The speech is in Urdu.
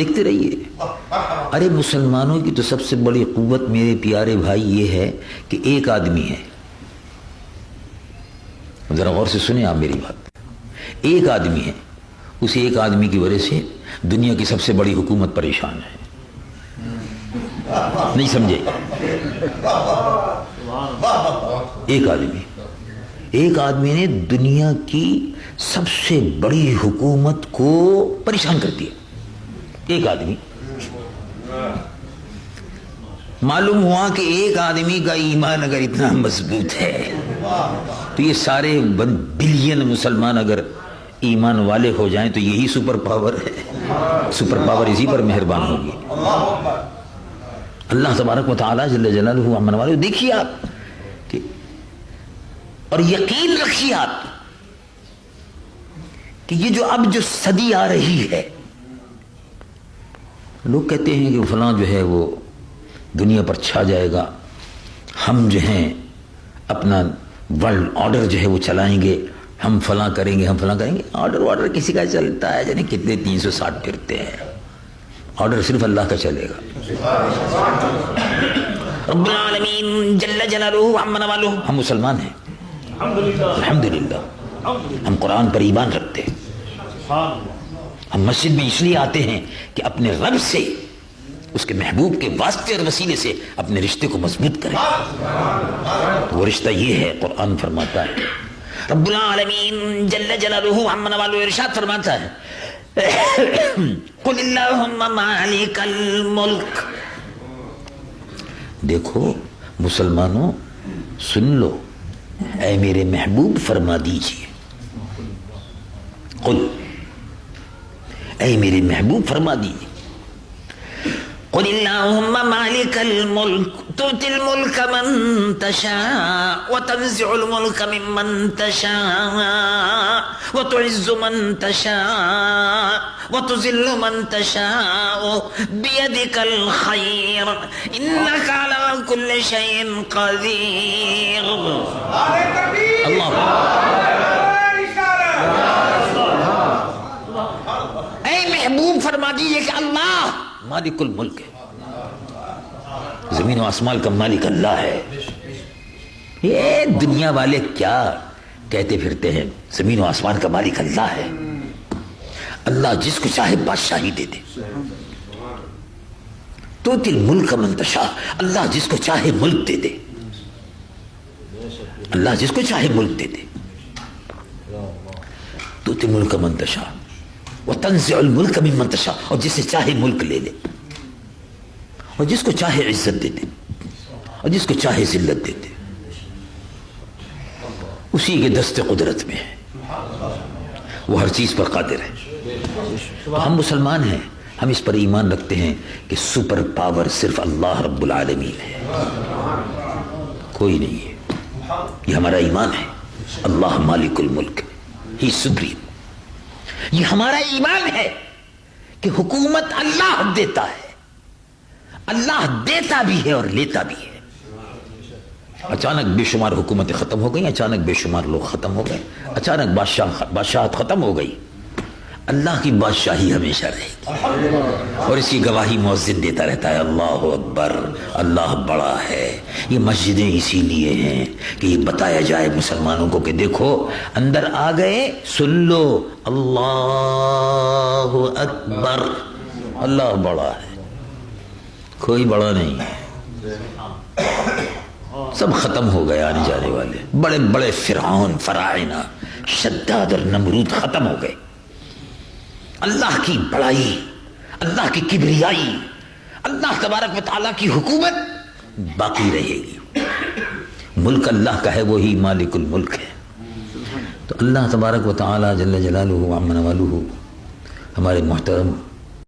دیکھتے رہیے. ارے مسلمانوں کی تو سب سے بڑی قوت میرے پیارے بھائی یہ ہے کہ ایک آدمی ہے. ذرا غور سے سنیں آپ میری بات. ایک آدمی ہے, اس ایک آدمی کی وجہ سے دنیا کی سب سے بڑی حکومت پریشان ہے. نہیں سمجھے؟ ایک آدمی نے دنیا کی سب سے بڑی حکومت کو پریشان کر دیا. ایک آدمی. معلوم ہوا کہ ایک آدمی کا ایمان اگر اتنا مضبوط ہے تو یہ سارے بلین مسلمان اگر ایمان والے ہو جائیں تو یہی سپر پاور ہے. سپر پاور اسی پر مہربان ہوگی اللہ تبارک و تعالی جل جلالہ. امن والے دیکھیے آپ کہ اور یقین رکھیے آپ کہ یہ جو صدی آ رہی ہے, لوگ کہتے ہیں کہ فلاں جو ہے وہ دنیا پر چھا جائے گا, ہم جو ہیں اپنا ورلڈ آرڈر جو ہے وہ چلائیں گے, ہم فلاں کریں گے, ہم فلاں کریں گے. آرڈر کسی کا چلتا ہے جانے کتنے 360 پھرتے ہیں. آرڈر صرف اللہ کا چلے گا. رب العالمین جل جلالہ عمن والہ. ہم مسلمان ہیں الحمدللہ. ہم قرآن پر ایمان رکھتے ہیں. ہم مسجد میں اس لیے آتے ہیں کہ اپنے رب سے, اس کے محبوب کے واسطے اور وسیلے سے اپنے رشتے کو مضبوط کریں. وہ رشتہ یہ ہے, قرآن فرماتا ہے. رب العالمین جل جلالہ عمن والہ ارشاد فرماتا ہے قل اللہم مالک الملک. دیکھو مسلمانوں سن لو, اے میرے محبوب فرما دیجئے. قل, اے میرے محبوب فرما دیجئے. قل اللہم مالک الملک تؤتی الملک من تشاء وتنزع الملک ممن تشاء وتعز من تشاء وتذل من تشاء بیدک الخیر انک علی کل شیء قدیر. اللہ اے محبوب فرما دیجئے کہ اللہ مالک الملک ہے, زمین و آسمان کا مالک اللہ ہے. یہ دنیا والے کیا کہتے پھرتے ہیں, زمین و آسمان کا مالک اللہ ہے. اللہ جس کو چاہے بادشاہی دے دے. تؤتی الملک من تشاء, اللہ جس کو چاہے ملک دے دے. اللہ جس کو چاہے ملک دے دے. تؤتی الملک من تشاء وتنزع الملک ممن تشاء, اور جس سے چاہے ملک لے لے, اور جس کو چاہے عزت دے دے, اور جس کو چاہے ذلت دے دے. اسی کے دست قدرت میں ہے, وہ ہر چیز پر قادر ہے. ہم مسلمان ہیں, ہم اس پر ایمان رکھتے ہیں کہ سپر پاور صرف اللہ رب العالمین ہے, کوئی نہیں ہے. یہ ہمارا ایمان ہے. اللہ مالک الملک, ہی سپریم. یہ ہمارا ایمان ہے کہ حکومت اللہ دیتا ہے, اللہ دیتا بھی ہے اور لیتا بھی ہے. اچانک بے شمار حکومتیں ختم ہو گئیں, اچانک بے شمار لوگ ختم ہو گئے, اچانک بادشاہت ختم ہو گئی. اللہ کی بادشاہی ہمیشہ رہے گی, اور اس کی گواہی مؤذن دیتا رہتا ہے اللہ اکبر, اللہ بڑا ہے. یہ مسجدیں اسی لیے ہیں کہ یہ بتایا جائے مسلمانوں کو کہ دیکھو اندر آ گئے, سن لو اللہ اکبر, اللہ بڑا ہے, کوئی بڑا نہیں ہے. سب ختم ہو گئے آنے جانے والے بڑے بڑے فرعون, فراعنہ, شداد اور نمرود ختم ہو گئے. اللہ کی بڑائی, اللہ کی کبریائی, اللہ تبارک و تعالیٰ کی حکومت باقی رہے گی. ملک اللہ کا ہے, وہی مالک الملک ہے. تو اللہ تبارک و تعالیٰ جل جلالہ عمن والہ ہمارے محترم